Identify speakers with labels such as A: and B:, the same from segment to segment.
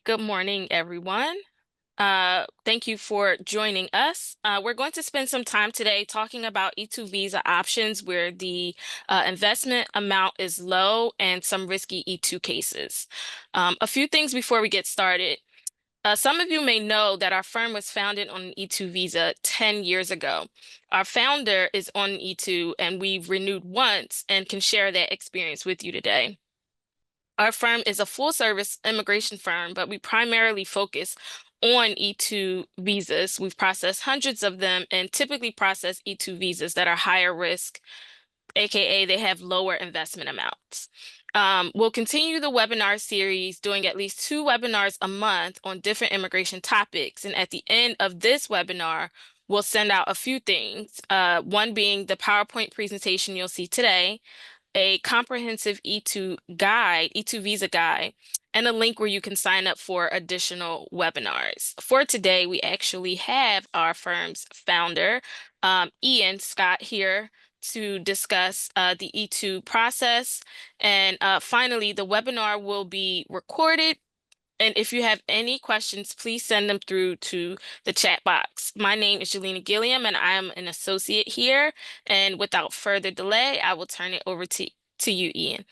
A: Good morning, everyone. Thank you for joining us. We're going to spend some time today talking about E-2 visa options where the investment amount is low and some risky E-2 cases. A few things before we get started. Some of you may know that our firm was founded on an E-2 visa 10 years ago. Our founder is on E-2 and we've renewed once and can share that experience with you today. Our firm is a full-service immigration firm, but we primarily focus on E-2 visas. We've processed hundreds of them and typically process E-2 visas that are higher risk, aka they have lower investment amounts. We'll continue the webinar series, doing at least 2 webinars a month on different immigration topics. And at the end of this webinar, we'll send out a few things, one being the PowerPoint presentation you'll see today, a comprehensive E-2 guide, E-2 visa guide, and a link where you can sign up for additional webinars. For today, we actually have our firm's founder, Ian Scott, here to discuss the E-2 process. And finally, the webinar will be recorded. And if you have any questions, please send them through to the chat box. My name is Jelena Gilliam, and I am an associate here. And without further delay, I will turn it over to you, Ian.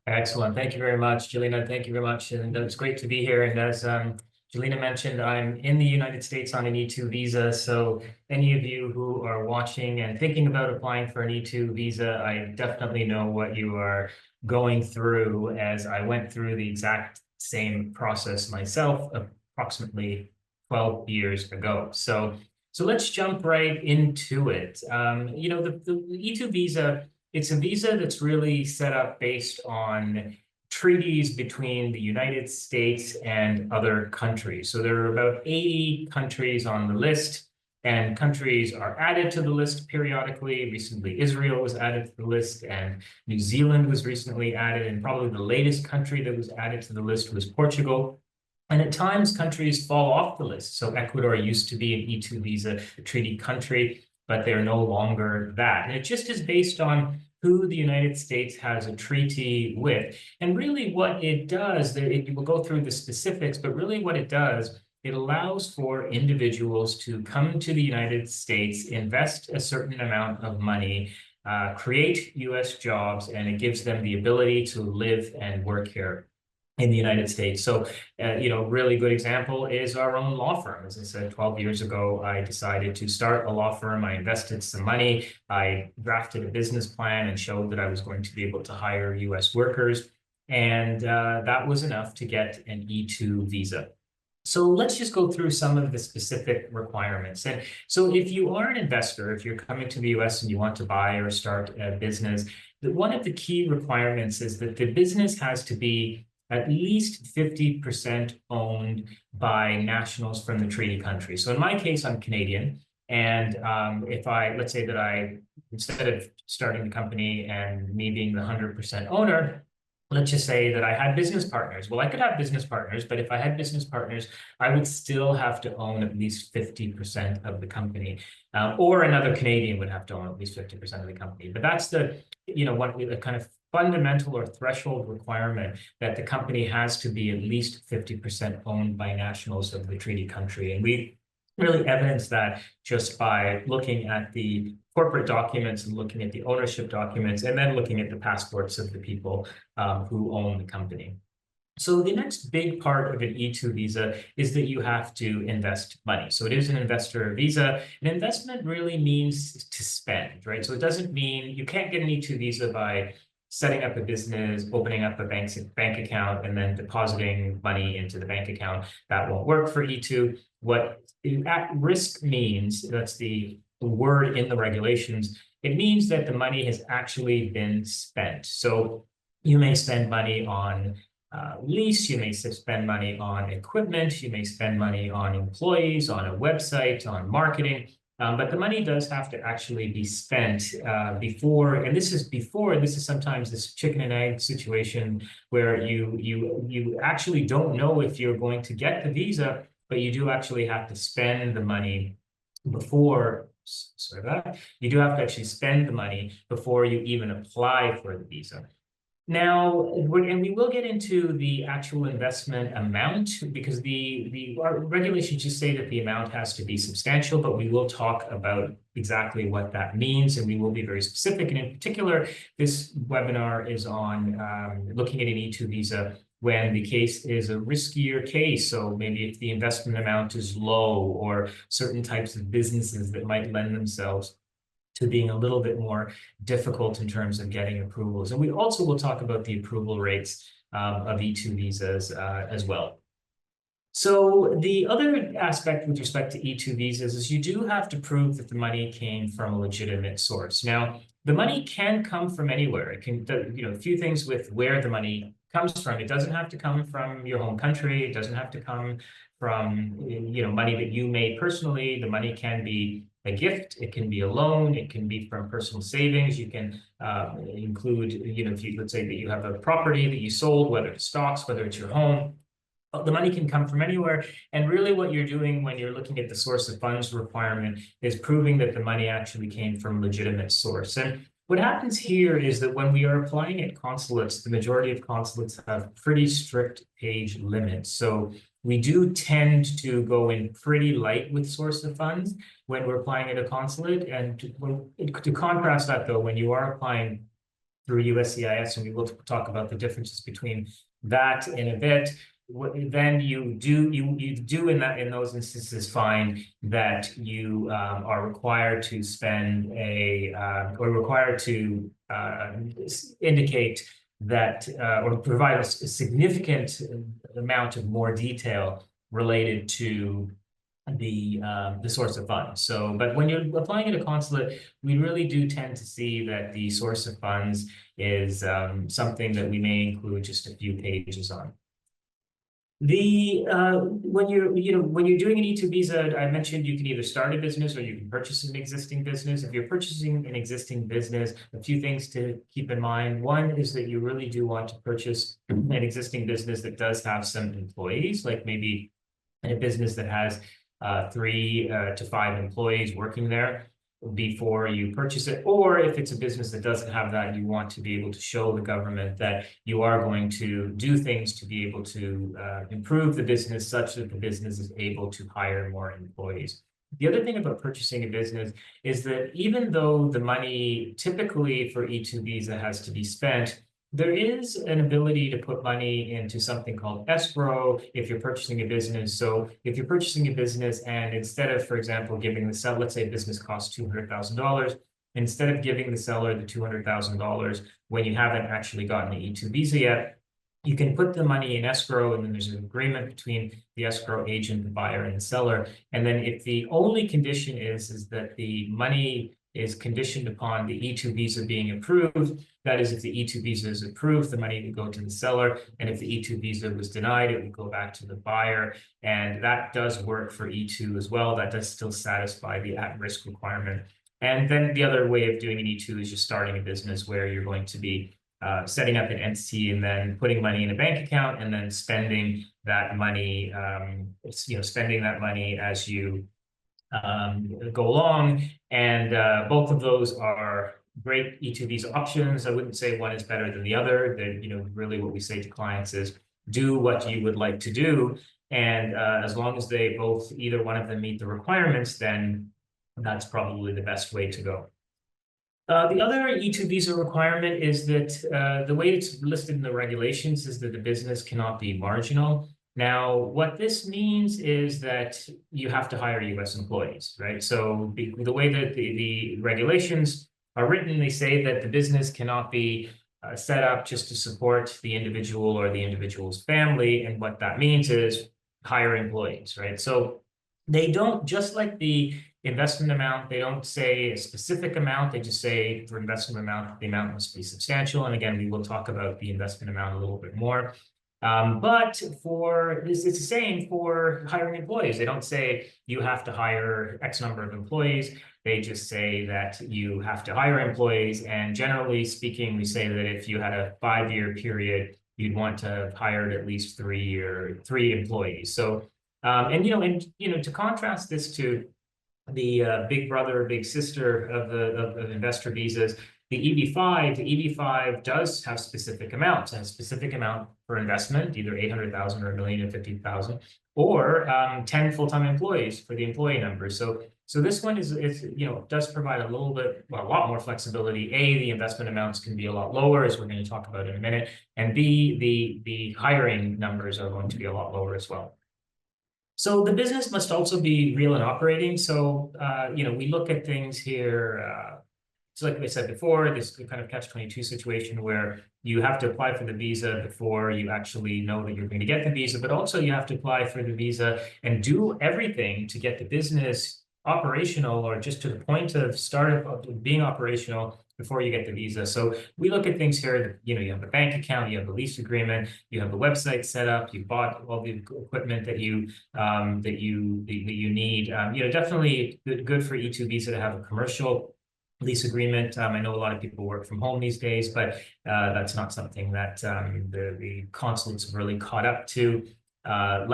B: Excellent. Thank you very much, Jelena. Thank you very much. And it's great to be here. And as Jelena mentioned, I'm in the United States on an E-2 visa. So any of you who are watching and thinking about applying for an E-2 visa, I definitely know what you are going through, as I went through the exact same process myself approximately 12 years ago. So let's jump right into it. The E-2 visa, it's a visa that's really set up based on treaties between the United States and other countries. So there are about 80 countries on the list, and countries are added to the list periodically. Recently, Israel was added to the list, and New Zealand was recently added, and probably the latest country that was added to the list was Portugal. And at times, countries fall off the list. So Ecuador used to be an E-2 visa treaty country, but they're no longer that. And it just is based on who the United States has a treaty with. And really what it does, we'll go through the specifics, but really what it does, it allows for individuals to come to the United States, invest a certain amount of money, create US jobs, and it gives them the ability to live and work here in the United States. So, really good example is our own law firm. As I said, 12 years ago, I decided to start a law firm. I invested some money. I drafted a business plan and showed that I was going to be able to hire US workers. And that was enough to get an E-2 visa. So let's just go through some of the specific requirements. And so if you are an investor, if you're coming to the US and you want to buy or start a business, one of the key requirements is that the business has to be at least 50% owned by nationals from the treaty country. So in my case, I'm Canadian. And let's say that instead of starting the company and me being the 100% owner, let's just say that I had business partners. Well, I could have business partners, but if I had business partners, I would still have to own at least 50% of the company, or another Canadian would have to own at least 50% of the company. But that's the kind of fundamental or threshold requirement, that the company has to be at least 50% owned by nationals of the treaty country. And we really evidence that just by looking at the corporate documents and looking at the ownership documents, and then looking at the passports of the people who own the company. So the next big part of an E-2 visa is that you have to invest money. So it is an investor visa. An investment really means to spend, right? So it doesn't mean you can't get an E-2 visa by setting up a business, opening up a bank account, and then depositing money into the bank account. That won't work for E-2. What at risk means, that's the word in the regulations, it means that the money has actually been spent. So you may spend money on lease, you may spend money on equipment, you may spend money on employees, on a website, on marketing, but the money does have to actually be spent before, and this is sometimes this chicken and egg situation where you actually don't know if you're going to get the visa, but you do actually have to spend the money before. You do have to actually spend the money before you even apply for the visa. And we will get into the actual investment amount because our regulations just say that the amount has to be substantial, but we will talk about exactly what that means, and we will be very specific. And in particular, this webinar is on looking at an E-2 visa when the case is a riskier case. So maybe if the investment amount is low, or certain types of businesses that might lend themselves to being a little bit more difficult in terms of getting approvals. And we also will talk about the approval rates of E-2 visas as well. So the other aspect with respect to E-2 visas is you do have to prove that the money came from a legitimate source. Now, the money can come from anywhere. It can, a few things with where the money comes from. It doesn't have to come from your home country. It doesn't have to come from, money that you made personally. The money can be a gift. It can be a loan. It can be from personal savings. You can include, if you, let's say that you have a property that you sold, whether it's stocks, whether it's your home. The money can come from anywhere. And really what you're doing when you're looking at the source of funds requirement is proving that the money actually came from a legitimate source. And what happens here is that when we are applying at consulates, the majority of consulates have pretty strict page limits. So we do tend to go in pretty light with source of funds when we're applying at a consulate. And to contrast that, though, when you are applying through USCIS, and we will talk about the differences between that in a bit, then you do in those instances find that you are required to spend or required to indicate that or provide a significant amount of more detail related to the source of funds. So, but when you're applying at a consulate, we really do tend to see that the source of funds is something that we may include just a few pages on. When you're doing an E-2 visa, I mentioned you can either start a business or you can purchase an existing business. If you're purchasing an existing business, a few things to keep in mind. One is that you really do want to purchase an existing business that does have some employees, like maybe a business that has 3 to 5 employees working there before you purchase it. Or if it's a business that doesn't have that, you want to be able to show the government that you are going to do things to be able to improve the business such that the business is able to hire more employees. The other thing about purchasing a business is that even though the money typically for E-2 visa has to be spent, there is an ability to put money into something called escrow if you're purchasing a business. So if you're purchasing a business and instead of, for example, giving the seller, let's say a business costs $200,000, instead of giving the seller the $200,000 when you haven't actually gotten the E-2 visa yet, you can put the money in escrow, and then there's an agreement between the escrow agent, the buyer, and the seller. And then if the only condition is that the money is conditioned upon the E-2 visa being approved. That is, if the E-2 visa is approved, the money would go to the seller. And if the E-2 visa was denied, it would go back to the buyer. And that does work for E-2 as well. That does still satisfy the at-risk requirement. And then the other way of doing an E-2 is just starting a business where you're going to be setting up an entity and then putting money in a bank account and then spending that money, spending that money as you go along. And both of those are great E-2 visa options. I wouldn't say one is better than the other. Really what we say to clients is do what you would like to do. And as long as they both, either one of them meet the requirements, then that's probably the best way to go. The other E-2 visa requirement is that the way it's listed in the regulations is that the business cannot be marginal. Now, what this means is that you have to hire US employees, right? So the way that the regulations are written, they say that the business cannot be set up just to support the individual or the individual's family. And what that means is hire employees, right? So they don't, just like the investment amount, they don't say a specific amount. They just say for investment amount, the amount must be substantial. And again, we will talk about the investment amount a little bit more. But it's the same for hiring employees. They don't say you have to hire X number of employees. They just say that you have to hire employees. And generally speaking, we say that if you had a 5-year period, you'd want to have hired at least 3 employees. So, to contrast this to the big brother, big sister of investor visas, The EB-5 does have specific amounts, and a specific amount for investment, either 800,000 or 1,050,000, or 10 full-time employees for the employee numbers. So this one is does provide a little bit, well, a lot more flexibility. A, the investment amounts can be a lot lower, as we're going to talk about in a minute, and B, the hiring numbers are going to be a lot lower as well. So the business must also be real and operating. So we look at things here. So like I said before, this kind of catch-22 situation where you have to apply for the visa before you actually know that you're going to get the visa, but also you have to apply for the visa and do everything to get the business operational or just to the point of start of being operational before you get the visa. So we look at things here that, you have a bank account, you have a lease agreement, you have the website set up, you bought all the equipment that you need. Definitely good for E-2 visa to have a commercial lease agreement. I know a lot of people work from home these days, but that's not something that the consulates have really caught up to.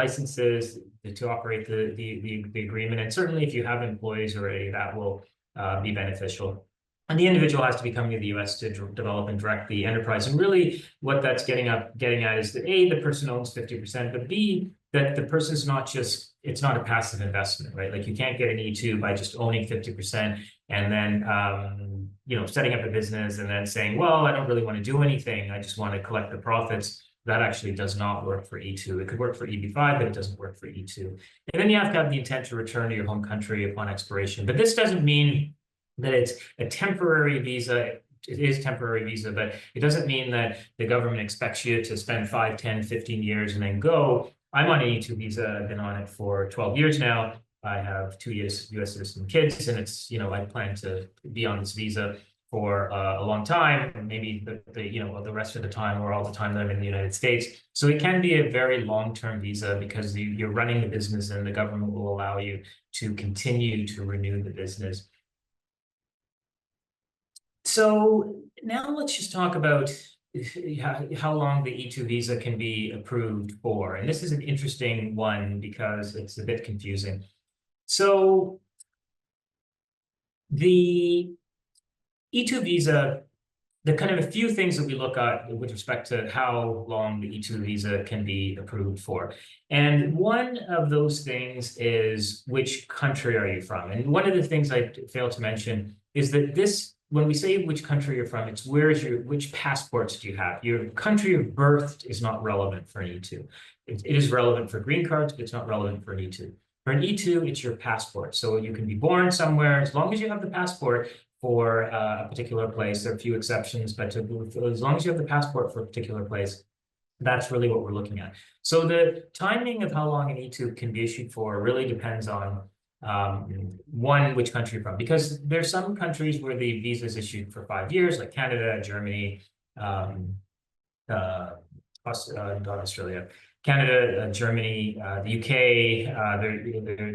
B: Licenses to operate the agreement, and certainly if you have employees already, that will be beneficial. And the individual has to be coming to the US to develop and direct the enterprise. And really what that's getting at is that A, the person owns 50%, but B, that the person's it's not a passive investment, right? Like you can't get an E-2 by just owning 50% and then, setting up a business and then saying, well, I don't really want to do anything. I just want to collect the profits. That actually does not work for E-2. It could work for EB-5, but it doesn't work for E-2. And then you have to have the intent to return to your home country upon expiration. But this doesn't mean that it's a temporary visa. It is temporary visa, but it doesn't mean that the government expects you to spend 5, 10, 15 years and then go. I'm on an E-2 visa. I've been on it for 12 years now. I have 2 years US citizen kids, and I plan to be on this visa for a long time, and maybe the rest of the time or all the time that I'm in the United States. So it can be a very long-term visa because you're running the business and the government will allow you to continue to renew the business. So now let's just talk about how long the E-2 visa can be approved for. And this is an interesting one because it's a bit confusing. So the E-2 visa, the kind of a few things that we look at with respect to how long the E-2 visa can be approved for. And one of those things is which country are you from? And one of the things I failed to mention is that when we say which country you're from, it's which passports do you have? Your country of birth is not relevant for an E-2. It is relevant for green cards, but it's not relevant for an E-2. For an E-2, it's your passport. So you can be born somewhere, as long as you have the passport for a particular place. There are a few exceptions, but as long as you have the passport for a particular place, that's really what we're looking at. So the timing of how long an E-2 can be issued for really depends on one, which country you're from, because there's some countries where the visa is issued for 5 years, like Canada, Germany, not Australia, Canada, Germany, the UK.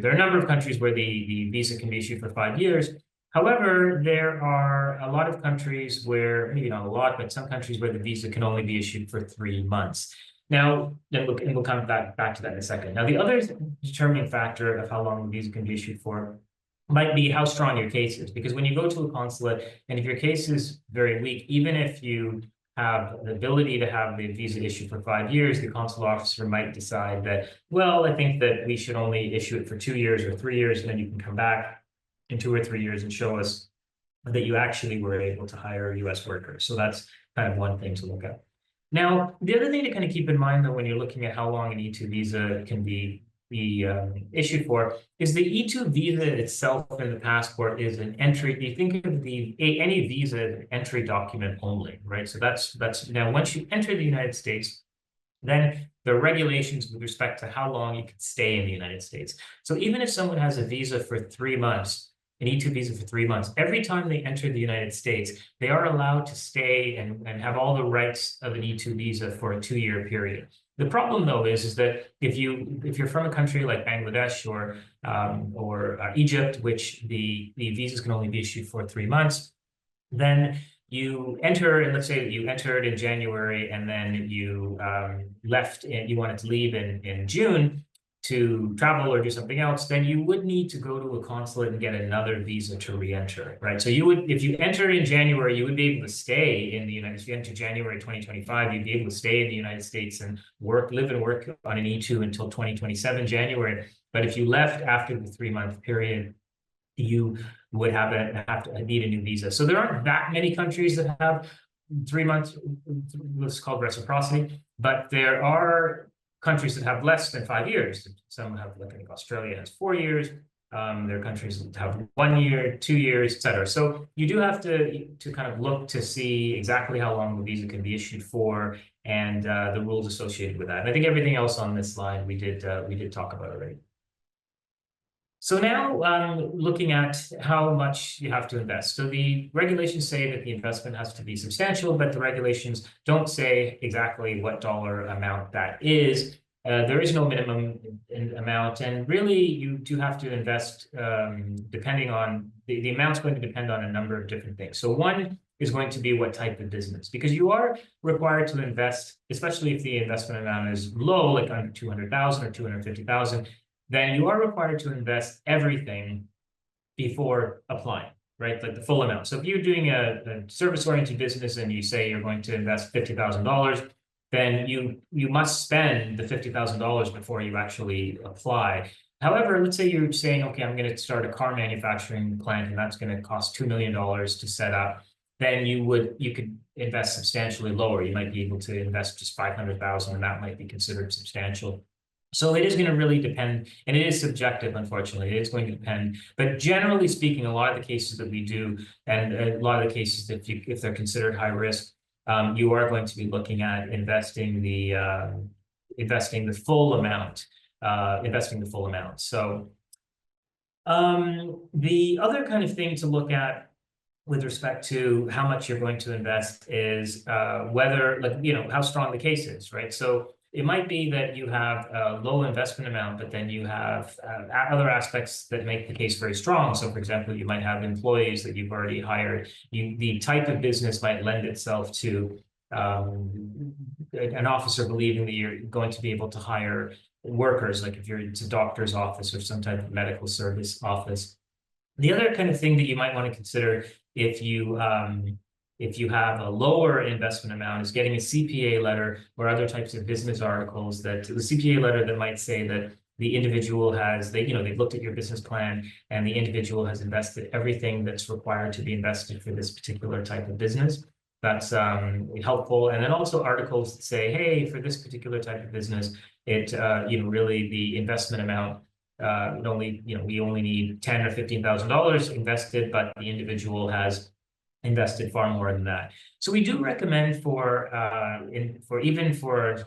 B: There are a number of countries where the visa can be issued for 5 years. However, there are a lot of countries where, maybe not a lot, but some countries where the visa can only be issued for 3 months. Now, we'll come back to that in a second. Now, the other determining factor of how long the visa can be issued for might be how strong your case is. Because when you go to a consulate, and if your case is very weak, even if you have the ability to have the visa issued for 5 years, the consular officer might decide that, well, I think that we should only issue it for 2 years or 3 years, and then you can come back in 2 or 3 years and show us that you actually were able to hire US workers. So that's kind of one thing to look at. Now, the other thing to kind of keep in mind, though, when you're looking at how long an E-2 visa can be issued for, is the E-2 visa itself in the passport is an entry. You think of any visa as an entry document only, right? So that's now once you enter the United States, then there are regulations with respect to how long you can stay in the United States. So even if someone has a visa for 3 months, an E-2 visa for 3 months, every time they enter the United States, they are allowed to stay and have all the rights of an E-2 visa for a 2-year period. The problem, though, is that if you're from a country like Bangladesh or Egypt, which the visas can only be issued for 3 months, then you enter, and let's say that you entered in January and then you left and you wanted to leave in June. to travel or do something else, then you would need to go to a consulate and get another visa to re-enter, right? So you would, if you enter in January, you would be able to stay in the United States. If you enter January 2025, you'd be able to stay in the United States and live and work on an E-2 until 2027 January. But if you left after the 3-month period, you would have to need a new visa. So there aren't that many countries that have 3 months, what's called reciprocity, but there are countries that have less than 5 years. Some have, like I think Australia has 4 years. There are countries that have 1 year, 2 years, et cetera. So you do have to kind of look to see exactly how long the visa can be issued for and the rules associated with that. And I think everything else on this slide we did talk about already. So now looking at how much you have to invest. So the regulations say that the investment has to be substantial, but the regulations don't say exactly what dollar amount that is. There is no minimum amount, and really you do have to invest depending on the amount's going to depend on a number of different things. So one is going to be what type of business, because you are required to invest, especially if the investment amount is low, like under 200,000 or 250,000. Then you are required to invest everything before applying, right? Like the full amount. So if you're doing a service-oriented business and you say you're going to invest $50,000, then you must spend the $50,000 before you actually apply. However, let's say you're saying, okay, I'm going to start a car manufacturing plant and that's going to cost $2 million to set up. Then you could invest substantially lower. You might be able to invest just 500,000, and that might be considered substantial. So it is going to really depend, and it is subjective, unfortunately. It is going to depend. But generally speaking, a lot of the cases that we do, and a lot of the cases that if they're considered high risk, you are going to be looking at investing the full amount. So the other kind of thing to look at with respect to how much you're going to invest is whether, like, how strong the case is, right? So it might be that you have a low investment amount, but then you have other aspects that make the case very strong. So, for example, you might have employees that you've already hired. The type of business might lend itself to an officer believing that you're going to be able to hire workers, like if it's a doctor's office or some type of medical service office. The other kind of thing that you might want to consider if you have a lower investment amount is getting a CPA letter or other types of business articles, that the CPA letter that might say that the individual they've looked at your business plan and the individual has invested everything that's required to be invested for this particular type of business. That's helpful. And then also articles that say, hey, for this particular type of business, really the investment amount we only need $10,000 or $15,000 invested, but the individual has invested far more than that. So we do recommend for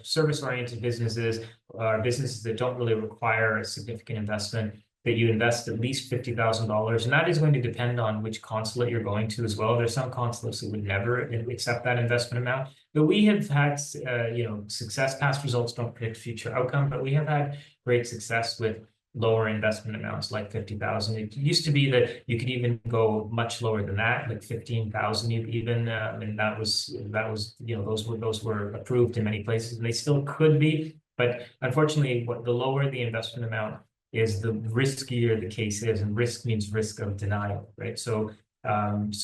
B: service-oriented businesses or businesses that don't really require a significant investment, that you invest at least $50,000, and that is going to depend on which consulate you're going to as well. There's some consulates that would never accept that investment amount, but we have had success. Past results don't predict future outcome, but we have had great success with lower investment amounts like 50,000. It used to be that you could even go much lower than that, like 15,000 even, and that was those were approved in many places, and they still could be. But unfortunately, the lower the investment amount is, the riskier the case is, and risk means risk of denial, right? So that's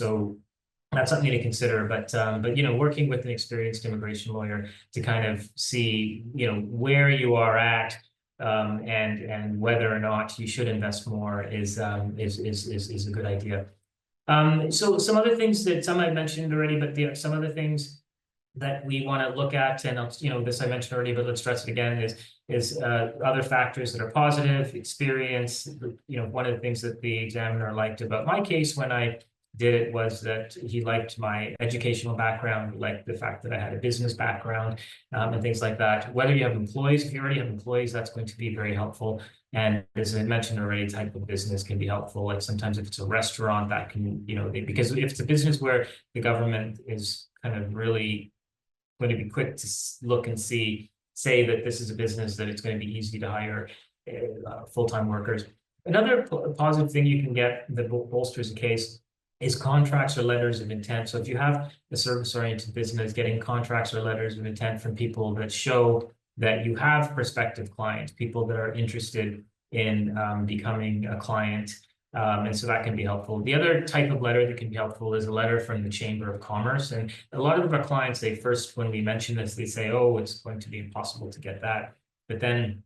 B: something to consider. But working with an experienced immigration lawyer to kind of see where you are at. And whether or not you should invest more is a good idea. So some other things that some I mentioned already, but some other things that we want to look at, and this I mentioned already, but let's stress it again, is other factors that are positive, experience. One of the things that the examiner liked about my case when I did it was that he liked my educational background, liked the fact that I had a business background, and things like that. Whether you have employees, if you already have employees, that's going to be very helpful. And as I mentioned already, type of business can be helpful. Like sometimes if it's a restaurant, that can, because if it's a business where the government is kind of really going to be quick to look and say that this is a business that it's going to be easy to hire full-time workers. Another positive thing you can get that bolsters a case is contracts or letters of intent. So if you have a service-oriented business, getting contracts or letters of intent from people that show that you have prospective clients, people that are interested in becoming a client. And so that can be helpful. The other type of letter that can be helpful is a letter from the Chamber of Commerce. And a lot of our clients, they first, when we mention this, they say, oh, it's going to be impossible to get that. But then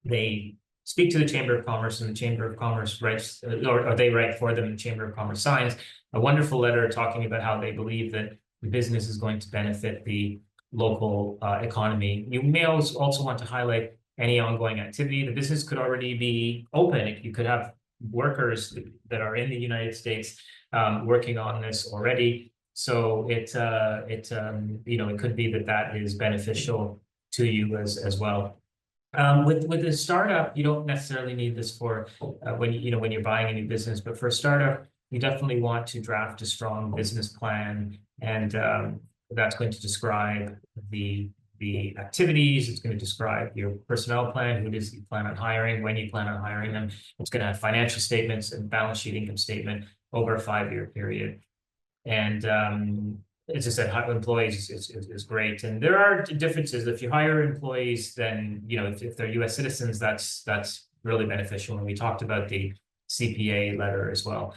B: they speak to the Chamber of Commerce, and the Chamber of Commerce writes, or they write for them, the Chamber of Commerce signs a wonderful letter talking about how they believe that the business is going to benefit the local economy. You may also want to highlight any ongoing activity. The business could already be open. You could have workers that are in the United States working on this already. So it could be that that is beneficial to you as well. With a startup, you don't necessarily need this for when when you're buying a new business, but for a startup, you definitely want to draft a strong business plan, and that's going to describe the activities. It's going to describe your personnel plan, who it is you plan on hiring, when you plan on hiring them. It's going to have financial statements and balance sheet income statement over a 5-year period. And as I said, employees is great. And there are differences. If you hire employees, then, if they're US citizens, that's really beneficial. And we talked about the CPA letter as well.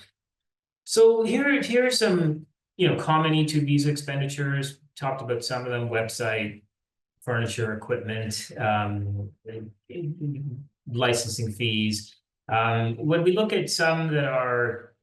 B: So here are some, common E-2 visa expenditures. Talked about some of them: website, furniture, equipment, licensing fees. When we look at some that are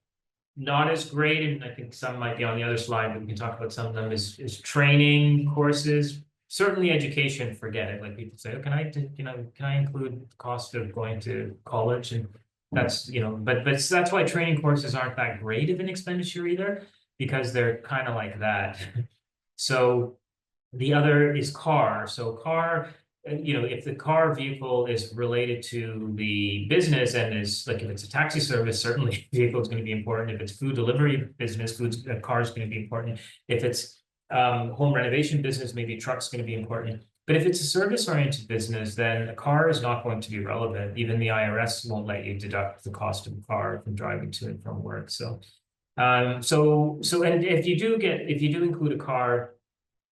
B: not as great, and I think some might be on the other slide, but we can talk about some of them, is training courses. Certainly education, forget it. Like, people say, oh, can I include the cost of going to college? And that's, but that's why training courses aren't that great of an expenditure either, because they're kind of like that. So the other is car. So car, if the car vehicle is related to the business and is like, if it's a taxi service, certainly vehicle is going to be important. If it's food delivery business, car is going to be important. If it's home renovation business, maybe truck's going to be important. But if it's a service-oriented business, then a car is not going to be relevant. Even the IRS won't let you deduct the cost of a car from driving to and from work. So, and if you do include a car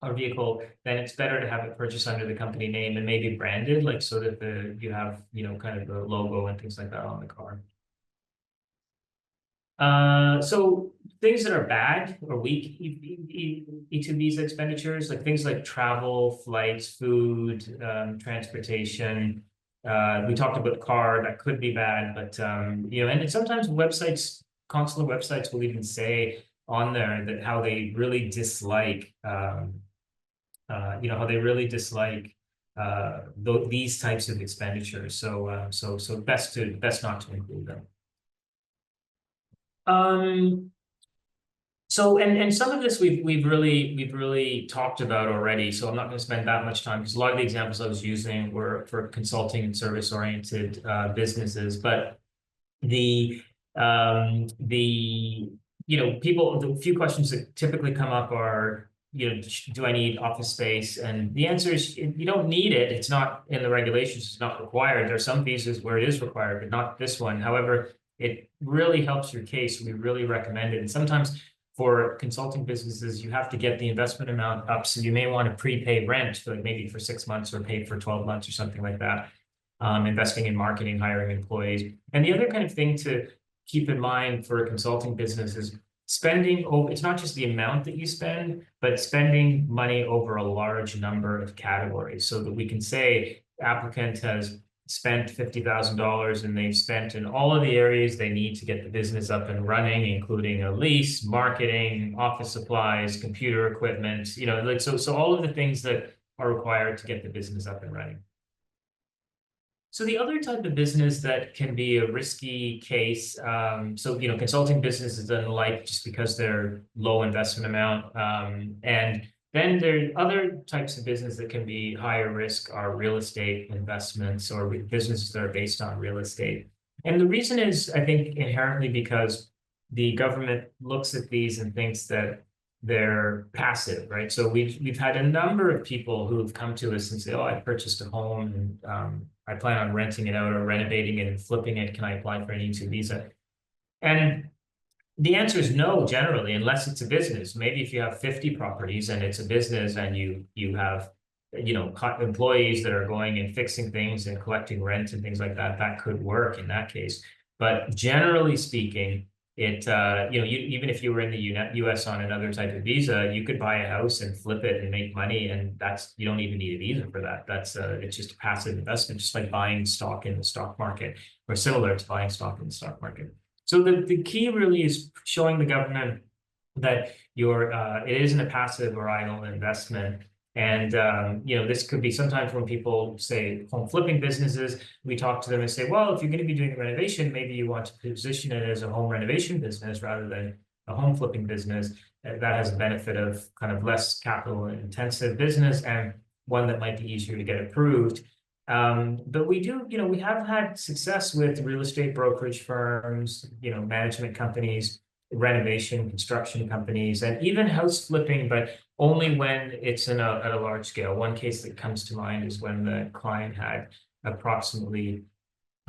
B: or vehicle, then it's better to have it purchased under the company name and maybe branded, like, so that you have, kind of the logo and things like that on the car. So things that are bad or weak E-2 visa expenditures, like things like travel, flights, food, transportation. We talked about car, that could be bad, but and sometimes consular websites will even say on there that how they really dislike these types of expenditures. So best not to include them. So some of this we've really talked about already. So I'm not going to spend that much time, because a lot of the examples I was using were for consulting and service oriented businesses. But the few questions that typically come up are, do I need office space? And the answer is, you don't need it. It's not in the regulations. It's not required. There are some visas where it is required, but not this one. However, it really helps your case. We really recommend it. And sometimes for consulting businesses, you have to get the investment amount up. So you may want to prepay rent, like maybe for 6 months, or pay for 12 months or something like that. Investing in marketing, hiring employees. And the other kind of thing to keep in mind for a consulting business is spending over, it's not just the amount that you spend, but spending money over a large number of categories, so that we can say applicant has spent $50,000 and they've spent in all of the areas they need to get the business up and running, including a lease, marketing, office supplies, computer equipment, so all of the things that are required to get the business up and running. So the other type of business that can be a risky case, consulting businesses don't like, just because they're low investment amount. And then there are other types of business that can be higher risk, are real estate investments, or businesses that are based on real estate. And the reason is, I think, inherently because the government looks at these and thinks that they're passive, right? So we've had a number of people who've come to us and say, oh, I purchased a home and I plan on renting it out or renovating it and flipping it. Can I apply for an E-2 visa? And the answer is no, generally, unless it's a business. Maybe if you have 50 properties and it's a business and you have employees that are going and fixing things and collecting rent and things like that, that could work in that case. But generally speaking, even if you were in the US on another type of visa, you could buy a house and flip it and make money, and you don't even need a visa for that. It's just a passive investment, just like buying stock in the stock market, or similar to buying stock in the stock market. So the key really is showing the government that it isn't a passive or idle investment. And this could be sometimes when people say home flipping businesses, we talk to them and say, well, if you're going to be doing a renovation, maybe you want to position it as a home renovation business rather than a home flipping business. That has a benefit of kind of less capital intensive business, and one that might be easier to get approved. But we have had success with real estate brokerage firms, management companies, renovation, construction companies, and even house flipping, but only when it's at a large scale. One case that comes to mind is when the client had approximately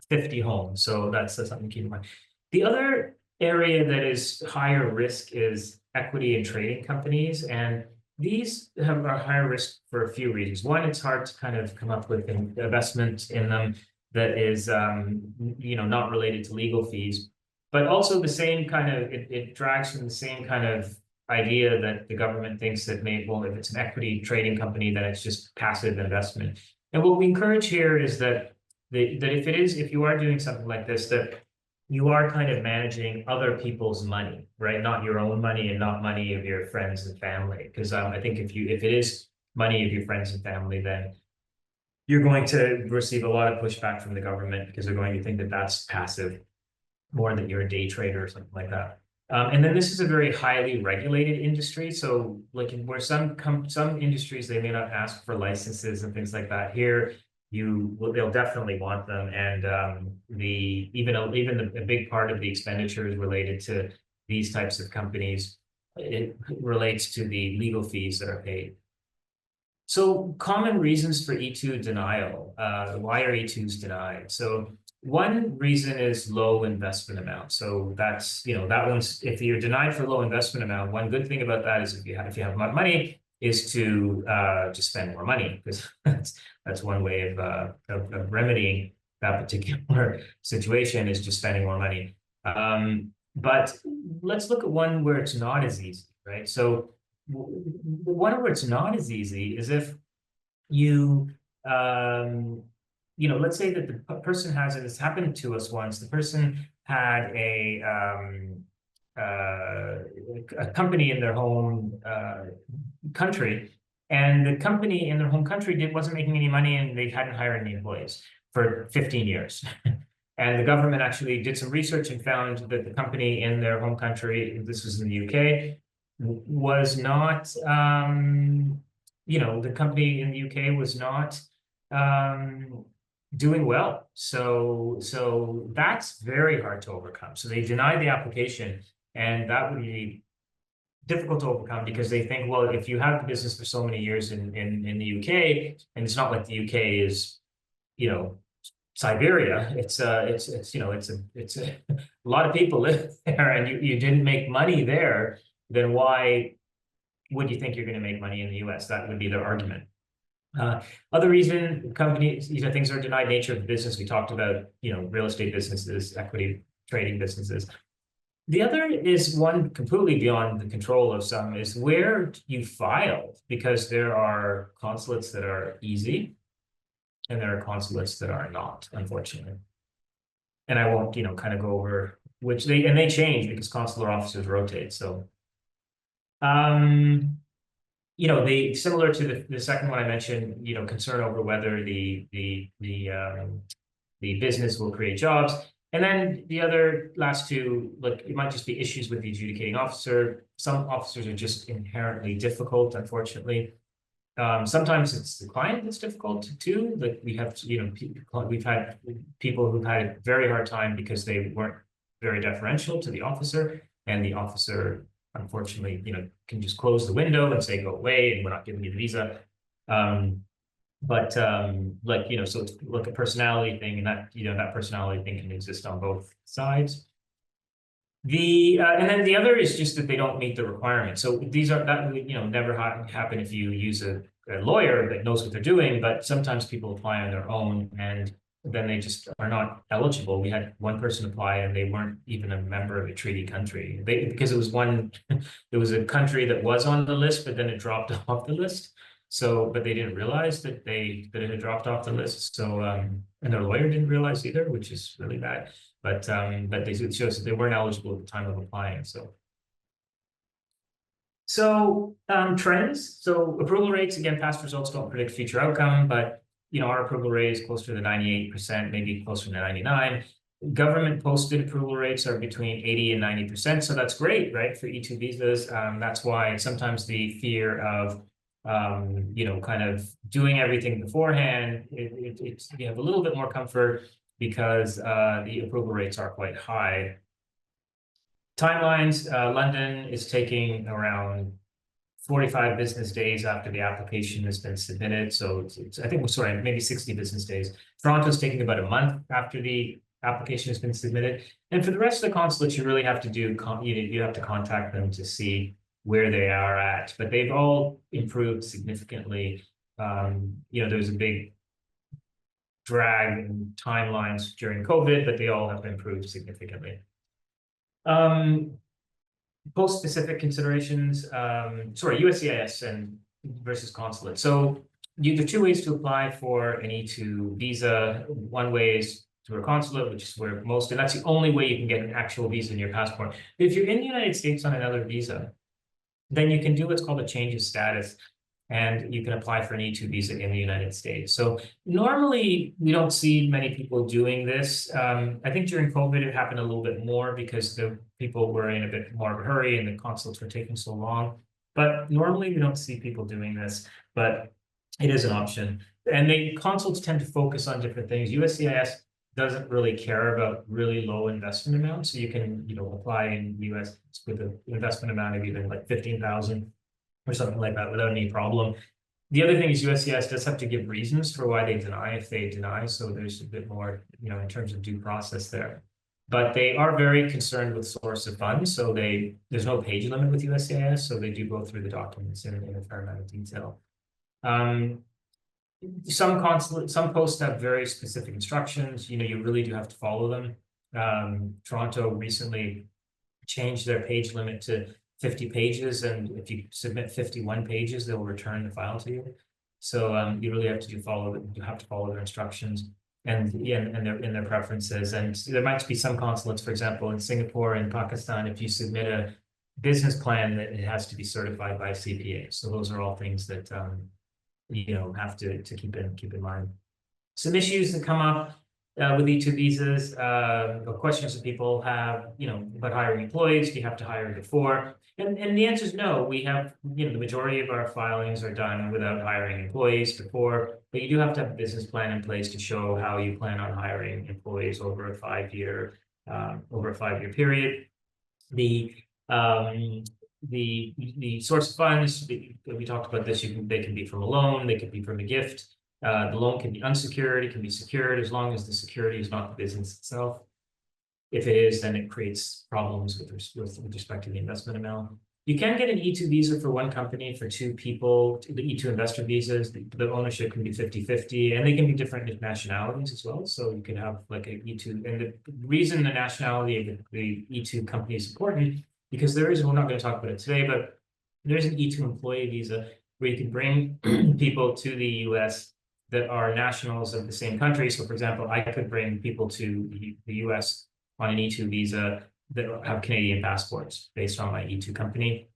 B: 50 homes. So that's something to keep in mind. The other area that is higher risk is equity and trading companies. And these are higher risk for a few reasons. One, it's hard to kind of come up with an investment in them that is, not related to legal fees. But also the same kind of, it drags from the same kind of idea that the government thinks that if it's an equity trading company, then it's just passive investment. And what we encourage here is that if you are doing something like this, that you are kind of managing other people's money, right? Not your own money and not money of your friends and family. Because I think if it is money of your friends and family, then you're going to receive a lot of pushback from the government, because they're going to think that that's passive, more that you're a day trader or something like that. And then this is a very highly regulated industry. So like where some industries, they may not ask for licenses and things like that. Here, they'll definitely want them. And even a big part of the expenditures related to these types of companies, it relates to the legal fees that are paid. So common reasons for E-2 denial. Why are E-2s denied? So one reason is low investment amount. So that's, that one's, if you're denied for low investment amount, one good thing about that is if you have money, is to just spend more money, because that's one way of remedying that particular situation, is just spending more money. But let's look at one where it's not as easy, right? So one where it's not as easy is if you let's say that the person has, and it's happened to us once, the person had a company in their home country, and the company in their home country wasn't making any money, and they hadn't hired any employees for 15 years. And the government actually did some research and found that the company in their home country, this was in the UK, was not, the company in the UK was not doing well. So that's very hard to overcome. So they denied the application, and that would be difficult to overcome, because they think, well, if you have the business for so many years in the UK, and it's not like the UK is, Siberia, it's a lot of people live there, and you didn't make money there, then why would you think you're going to make money in the US? That would be their argument. Other reason companies, things are denied nature of the business. We talked about, real estate businesses, equity trading businesses. The other is one completely beyond the control of some, is where you filed, because there are consulates that are easy and there are consulates that are not, unfortunately. And I won't, kind of go over which they change because consular officers rotate. So, similar to the second one I mentioned, concern over whether the business will create jobs. And then the last two, look, it might just be issues with the adjudicating officer. Some officers are just inherently difficult, unfortunately. Sometimes it's the client that's difficult too. Like we've had people who've had a very hard time because they weren't very deferential to the officer, and the officer, unfortunately, can just close the window and say, go away, and we're not giving you the visa. So it's like a personality thing, and that personality thing can exist on both sides. And then the other is just that they don't meet the requirements. So that would never happen if you use a a lawyer that knows what they're doing, but sometimes people apply on their own and then they just are not eligible. We had one person apply and they weren't even a member of a treaty country. Because it was one, it was a country that was on the list, but then it dropped off the list. So, but they didn't realize that it had dropped off the list. So, and their lawyer didn't realize either, which is really bad. But it shows that they weren't eligible at the time of applying. So trends. So approval rates, again, past results don't predict future outcome, but our approval rate is closer to 98%, maybe closer to 99. Government posted approval rates are between 80 and 90%. So that's great, right? For E-2 visas. That's why sometimes the fear of kind of doing everything beforehand, you have a little bit more comfort because the approval rates are quite high. Timelines, London is taking around 45 business days after the application has been submitted. So I think, sorry, maybe 60 business days. Toronto's taking about a month after the application has been submitted. And for the rest of the consulates, you really have to you have to contact them to see where they are at. But they've all improved significantly. There's a big drag in timelines during COVID, but they all have improved significantly. Post-specific considerations, USCIS and versus consulate. So there are two ways to apply for an E-2 visa. One way is through a consulate, which is where most, and that's the only way you can get an actual visa in your passport. But if you're in the United States on another visa, then you can do what's called a change of status, and you can apply for an E-2 visa in the United States. So normally we don't see many people doing this. I think during COVID it happened a little bit more because the people were in a bit more of a hurry and the consulates were taking so long. But normally we don't see people doing this, but it is an option. And the consulates tend to focus on different things. USCIS doesn't really care about really low investment amounts. So you can, apply in US with an investment amount of even like 15,000 or something like that without any problem. The other thing is USCIS does have to give reasons for why they deny if they deny. So there's a bit more, in terms of due process there. But they are very concerned with source of funds. So there's no page limit with USCIS. So they do go through the documents in a fair amount of detail. Some posts have very specific instructions. You really do have to follow them. Toronto recently changed their page limit to 50 pages, and if you submit 51 pages, they'll return the file to you. So you really have to follow their instructions and their preferences. And there might be some consulates, for example, in Singapore and Pakistan, if you submit a business plan, that it has to be certified by CPA. So those are all things that have to keep in mind. Some issues that come up with E-2 visas, questions that people have, about hiring employees. Do you have to hire before? And the answer is no. We have, the majority of our filings are done without hiring employees before, but you do have to have a business plan in place to show how you plan on hiring employees over a 5-year period. The source of funds, we talked about this, they can be from a loan, they could be from a gift. The loan can be unsecured, it can be secured, as long as the security is not the business itself. If it is, then it creates problems with respect to the investment amount. You can get an E-2 visa for one company for two people. The E-2 investor visas, the ownership can be 50-50, and they can be different nationalities as well. So you can have like a E-2, and the reason the nationality of the E-2 company is important, because we're not going to talk about it today, but there's an E-2 employee visa where you can bring people to the US that are nationals of the same country. So for example, I could bring people to the US on an E-2 visa that have Canadian passports based on my E-2 company.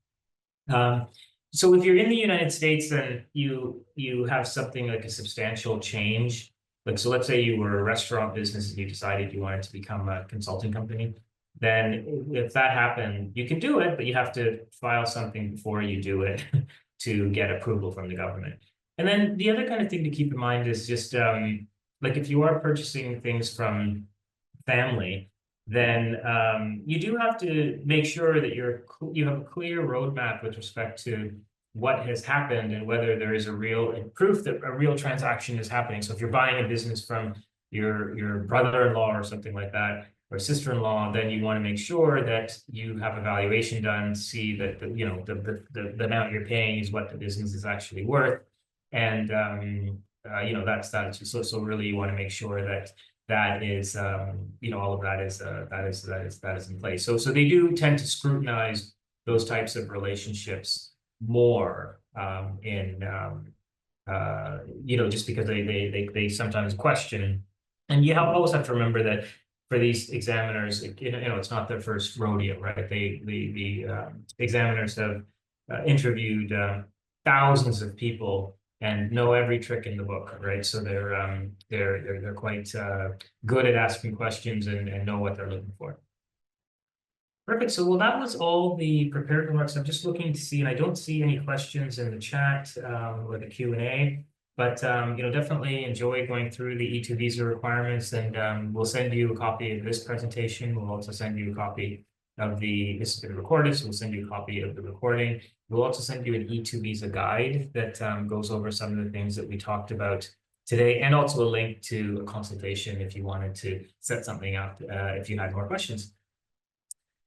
B: So if you're in the United States, then you have something like a substantial change. Like, so let's say you were a restaurant business and you decided you wanted to become a consulting company. Then if that happened, you can do it, but you have to file something before you do it to get approval from the government. And then the other kind of thing to keep in mind is just like if you are purchasing things from family, then you do have to make sure that you have a clear roadmap with respect to what has happened and whether there is a real proof that a real transaction is happening. So if you're buying a business from your brother-in-law or something like that, or sister-in-law, then you want to make sure that you have a valuation done, see that the amount you're paying is what the business is actually worth. And that's really you want to make sure that that is all of that is that is in place. So they do tend to scrutinize those types of relationships more in just because they sometimes question. And always have to remember that for these examiners, it's not their first rodeo, right? The examiners have interviewed thousands of people and know every trick in the book, right? So they're quite good at asking questions and know what they're looking for. Perfect. So, well, that was all the prepared remarks. I'm just looking to see, and I don't see any questions in the chat or the Q&A, but definitely enjoy going through the E-2 visa requirements, and we'll send you a copy of this presentation. We'll also send you a copy of this has been recorded, so we'll send you a copy of the recording. We'll also send you an E-2 visa guide that goes over some of the things that we talked about today, and also a link to a consultation if you wanted to set something up if you had more questions.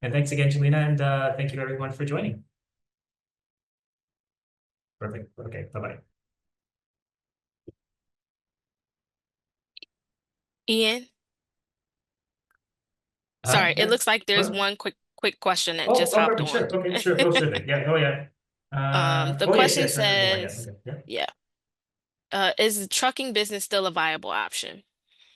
B: And thanks again, Jelena, and thank you everyone for joining. Perfect. Okay, bye-bye.
A: Ian, sorry, it
B: Yeah.
A: looks like there's
B: What?
A: one quick question that
B: Oh,
A: just
B: oh,
A: hopped
B: perfect.
A: on.
B: Sure. Okay, sure. Go Civic. Yeah. Oh, yeah.
A: The
B: Oh, yes,
A: question
B: yes. I heard more. Yeah.
A: says,
B: Okay. Yeah.
A: yeah, is the trucking business still a viable option?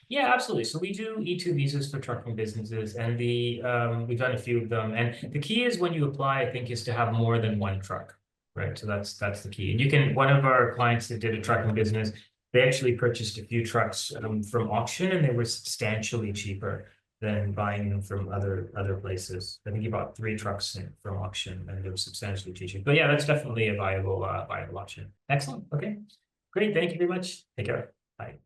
B: Yeah, absolutely. So we do E-2 visas for trucking businesses, and we've done a few of them. And the key is when you apply, I think, is to have more than one truck, right? So that's the key. And one of our clients that did a trucking business, they actually purchased a few trucks from auction, and they were substantially cheaper than buying them from other places. I think he bought 3 trucks from auction, and they were substantially cheaper. But yeah, that's definitely a viable option. Excellent. Okay, great. Thank you very much. Take care. Bye.